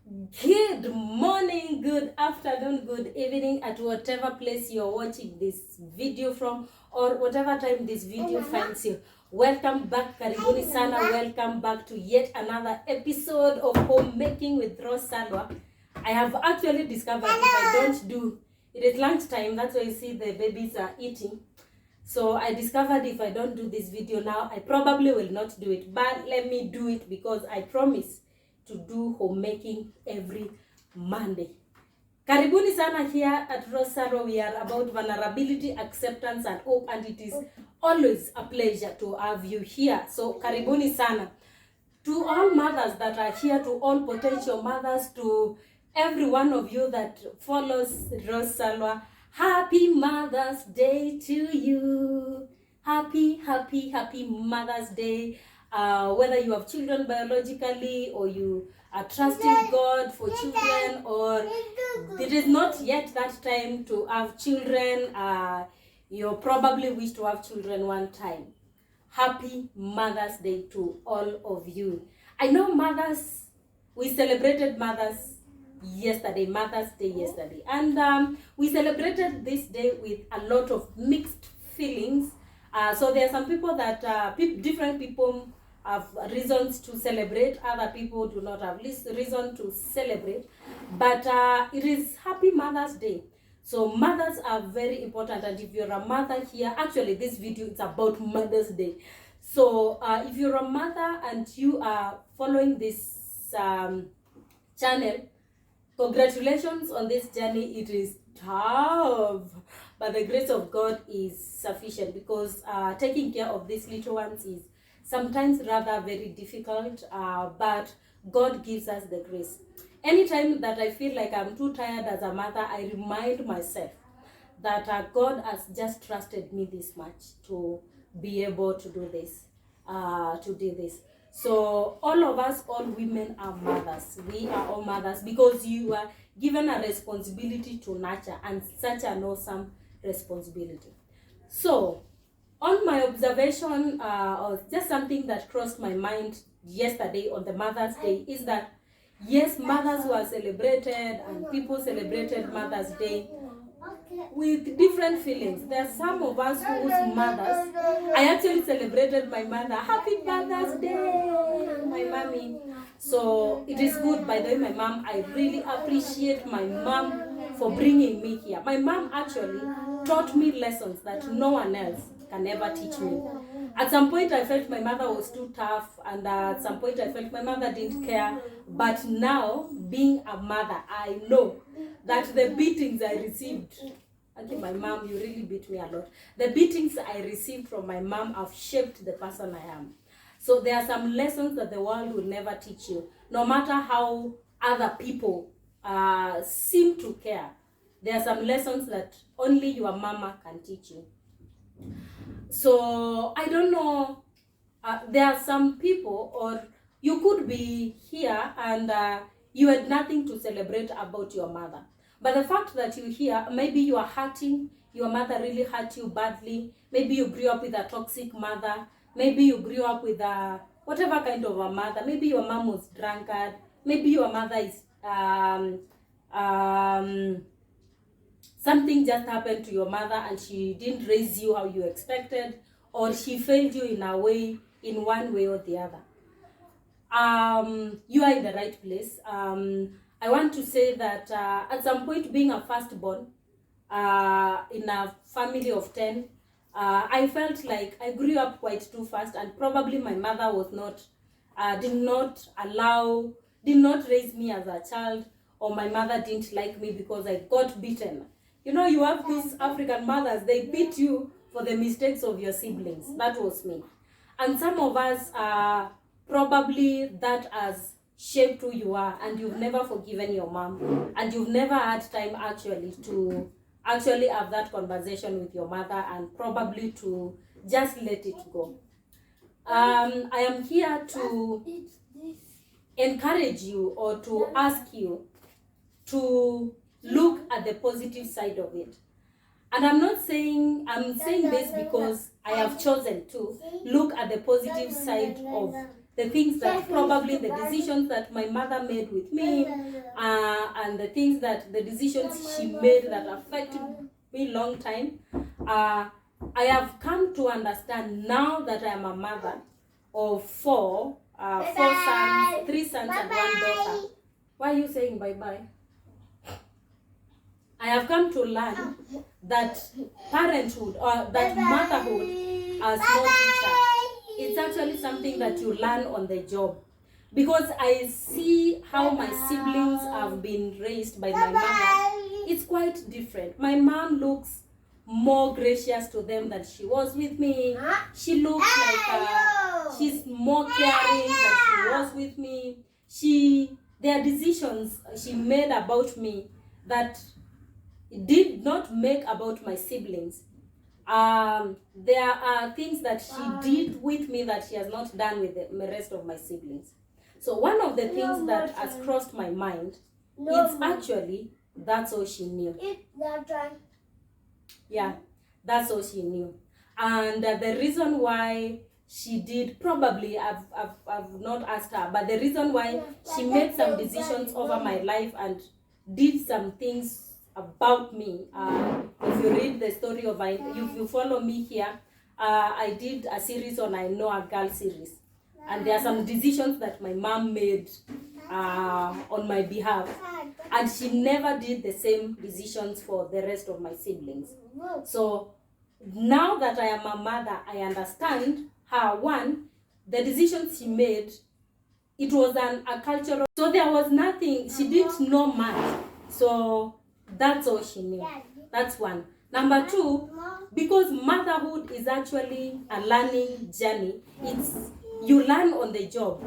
Good morning, good afternoon, good evening at whatever place you're watching this video from or whatever time this video finds you. Welcome back, karibuni sana. Welcome back to yet another episode of Homemaking with Tsalwa. I have actually discovered if I don't do, it is lunchtime, that's why you see the babies are eating. So I discovered if I don't do this video now, I probably will not do it. But let me do it because I promise to do homemaking every Monday. Karibuni sana here at Tsalwa. We are about vulnerability, acceptance and hope, and it is always a pleasure to have you here. So karibuni sana. To all mothers that are here, to all potential mothers, to every one of you that follows Tsalwa, happy Mother's Day to you. Happy Mother's Day. Whether you have children biologically or you are trusting God for children, or it is not yet that time to have children, you probably wish to have children one time. Happy Mother's Day to all of you. I know mothers, we celebrated mothers yesterday, Mother's Day yesterday, and we celebrated this day with a lot of mixed feelings. So there are some people that different people have reasons to celebrate, other people do not have reason to celebrate, but it is Happy Mother's Day. So mothers are very important, and if you're a mother here, actually this video is about Mother's Day. So if you're a mother and you are following this channel, congratulations on this journey. It is tough, but the grace of God is sufficient, because taking care of these little ones is sometimes rather very difficult, but God gives us the grace. Anytime that I feel like I'm too tired as a mother, I remind myself that God has just trusted me this much to be able to do this, So all of us, all women are mothers. We are all mothers because you are given a responsibility to nurture, and such an awesome responsibility. So on my observation, or just something that crossed my mind yesterday on the Mother's Day, is that yes, mothers were celebrated and people celebrated Mother's Day with different feelings. There are some of us whose mothers, I actually celebrated my mother. Happy Mother's Day, my mommy. So it is good. By the way, my mom, I really appreciate my mom for bringing me here. My mom actually taught me lessons that no one else can ever teach me. At some point I felt my mother was too tough, and at some point I felt my mother didn't care. But now, being a mother, I know that the beatings I received, okay, my mom, you really beat me a lot. The beatings I received from my mom have shaped the person I am. So there are some lessons that the world will never teach you, no matter how other people seem to care. There are some lessons that only your mama can teach you. So I don't know, there are some people, or you could be here and you had nothing to celebrate about your mother. But the fact that you're here, maybe you are hurting, your mother really hurt you badly. Maybe you grew up with a toxic mother. Maybe you grew up with a whatever kind of a mother. Maybe your mom was drunkard. Maybe your mother is something just happened to your mother and she didn't raise you how you expected, or she failed you in a way, in one way or the other. You are in the right place. I want to say that at some point, being a firstborn in a family of 10, I felt like I grew up quite too fast, and probably my mother was not, did not raise me as a child, or my mother didn't like me because I got beaten. You know, you have these African mothers, they beat you for the mistakes of your siblings. That was me. And some of us, probably that has shaped who you are, and you've never forgiven your mom, and you've never had time actually to have that conversation with your mother, and probably to just let it go. I am here to encourage you, or to ask you to look at the positive side of it. And I'm saying this because I have chosen to look at the positive side of the things that probably the decisions that my mother made with me, and the decisions she made that affected me long time. I have come to understand now that I am a mother of four sons, 3 sons and 1 daughter. Why are you saying bye-bye? I have come to learn that parenthood or that motherhood as no teacher, it's actually something that you learn on the job. Because I see how my siblings have been raised by my mother. It's quite different. My mom looks more gracious to them than she was with me. She looks like she's more caring than she was with me. There are decisions she made about me that did not make about my siblings. There are things that she did with me that she has not done with the rest of my siblings. So one of the things that has crossed my mind is actually that's all she knew. Yeah, that's all she knew. And the reason why she did, probably I've not asked her, but the reason why she made some decisions over my life and did some things about me, if you read the story of if you follow me here, I did a series on I Know a Girl series, and there are some decisions that my mom made on my behalf, and she never did the same decisions for the rest of my siblings. So now that I am a mother, I understand her. One, the decisions she made, it was a cultural, so there was nothing, she didn't know much, so that's all she knew. That's one. Number two, because motherhood is actually a learning journey. You learn on the job,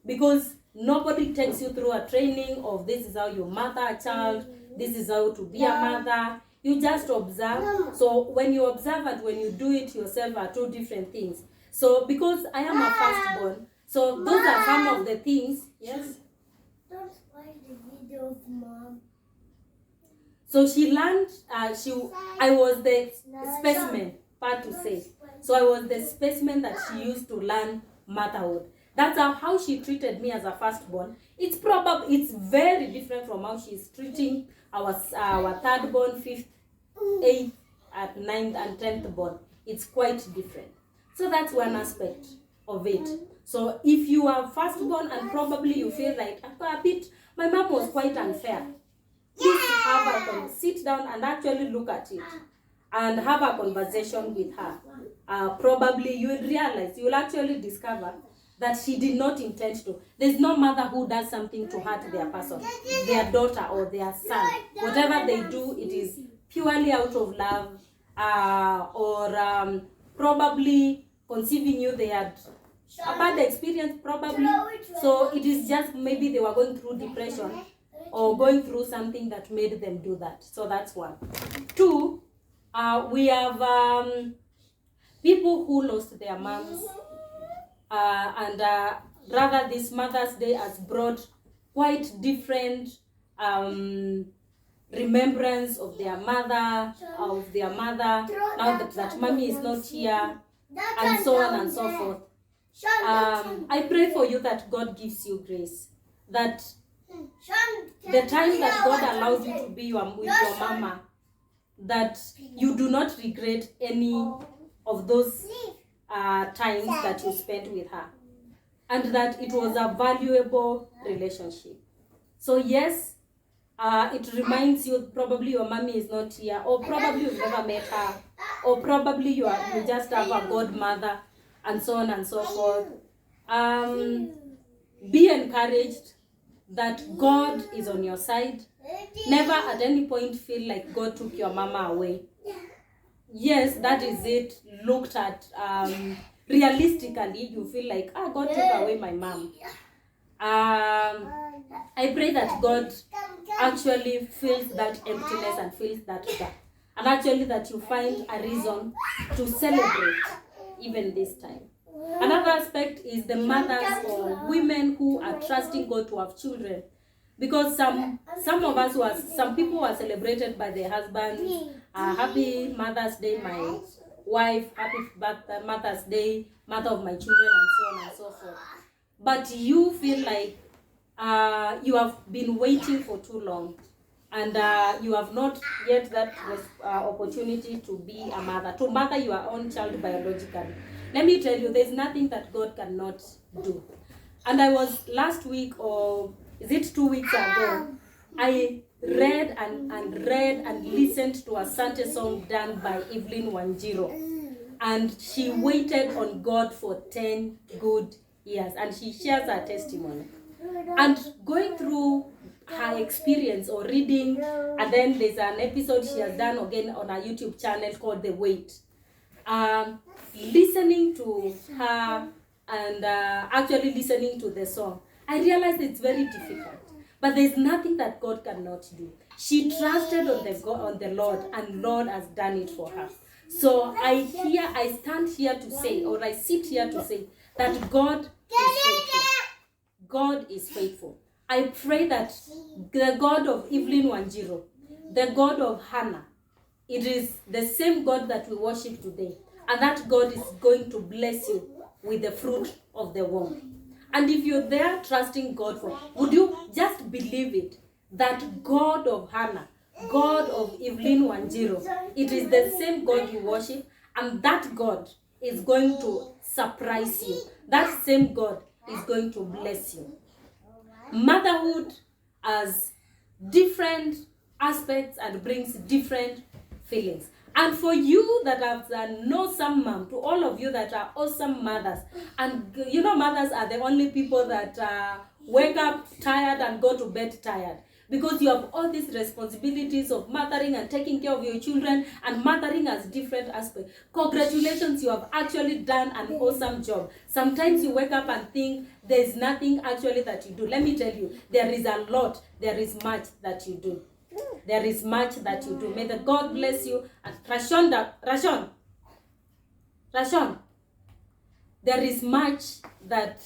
because nobody takes you through a training of this is how you mother a child, this is how to be a mother. You just observe. So when you observe and when you do it yourself are two different things. So because I am a firstborn, so those are some of the things. Yes? Don't spoil the video of Mom. So she learned, I was the specimen, part to say. So I was the specimen that she used to learn motherhood. That's how she treated me as a firstborn. It's very different from how she's treating our thirdborn, 5th, 8th, and 9th and 10th born. It's quite different. So that's one aspect of it. So if you are firstborn and probably you feel like a bit, my mom was quite unfair, please sit down and actually look at it and have a conversation with her. Probably you will realize, you will actually discover that she did not intend to. There's no mother who does something to hurt their person, their daughter or their son. Whatever they do, it is purely out of love, or probably conceiving you, they had a bad experience probably. So it is just maybe they were going through depression or going through something that made them do that. So that's one. Two, we have people who lost their moms, and rather this Mother's Day has brought quite different remembrance of their mother, now that mommy is not here, and so on and so forth. I pray for you that God gives you grace, that the time that God allowed you to be with your mama, that you do not regret any of those times that you spent with her, and that it was a valuable relationship. So yes, it reminds you probably your mommy is not here, or probably you've never met her, or probably you just have a godmother, and so on and so forth. Be encouraged that God is on your side. Never at any point feel like God took your mama away. Yes, that is it. Looked at realistically, you feel like, God took away my mom. I pray that God actually feels that emptiness and feels that gap, and actually that you find a reason to celebrate even this time. Another aspect is the mothers or women who are trusting God to have children, because some people are celebrated by their husbands. Happy Mother's Day, my wife. Happy Mother's Day, mother of my children, and so on and so forth. but you feel like you have been waiting for too long, and you have not yet that opportunity to be a mother, to mother your own child biologically. Let me tell you, there's nothing that God cannot do. And I was last week, or is it 2 weeks ago, I read and listened to a Sunday song done by Evelyn Wanjiro. And she waited on God for 10 good years. And she shares her testimony. And going through her experience or reading, and then there's an episode she has done again on her YouTube channel called The Wait. Listening to her and actually listening to the song, I realized it's very difficult. But there's nothing that God cannot do. She trusted on the Lord, and Lord has done it for her. So I stand here to say, or I sit here to say, that God is faithful. God is faithful. I pray that the God of Evelyn Wanjiro, the God of Hannah, it is the same God that we worship today. And that God is going to bless you with the fruit of the womb. And if you're there trusting God for, would you just believe it? That God of Hannah, God of Evelyn Wanjiro, it is the same God you worship, and that God is going to surprise you. That same God is going to bless you. Motherhood has different aspects and brings different feelings. And for you that have an awesome mom, to all of you that are awesome mothers, and you know, mothers are the only people that wake up tired and go to bed tired, because you have all these responsibilities of mothering and taking care of your children, and mothering has different aspects. Congratulations, you have actually done an awesome job. Sometimes you wake up and think there's nothing actually that you do. Let me tell you, there is a lot, there is much that you do. There is much that you do. May the God bless you. And Rashon, there is much that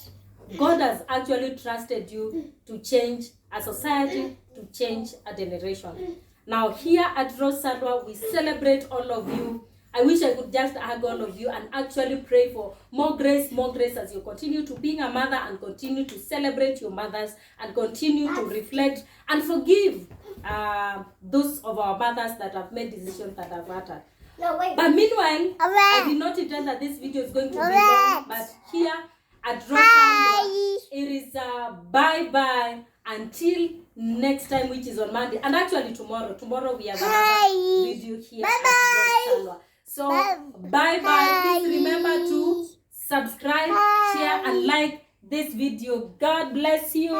God has actually trusted you to change a society, to change a generation. Now here at Tsalwa, we celebrate all of you. I wish I could just hug all of you and actually pray for more grace as you continue to being a mother, and continue to celebrate your mothers, and continue to reflect and forgive those of our mothers that have made decisions that have mattered. No, wait. But meanwhile, I did not intend that this video is going to be long, but here at Tsalwa, it is bye-bye until next time, which is on Monday. And actually tomorrow we have another video here at Tsalwa. So bye-bye. Please remember to subscribe, share, and like this video. God bless you.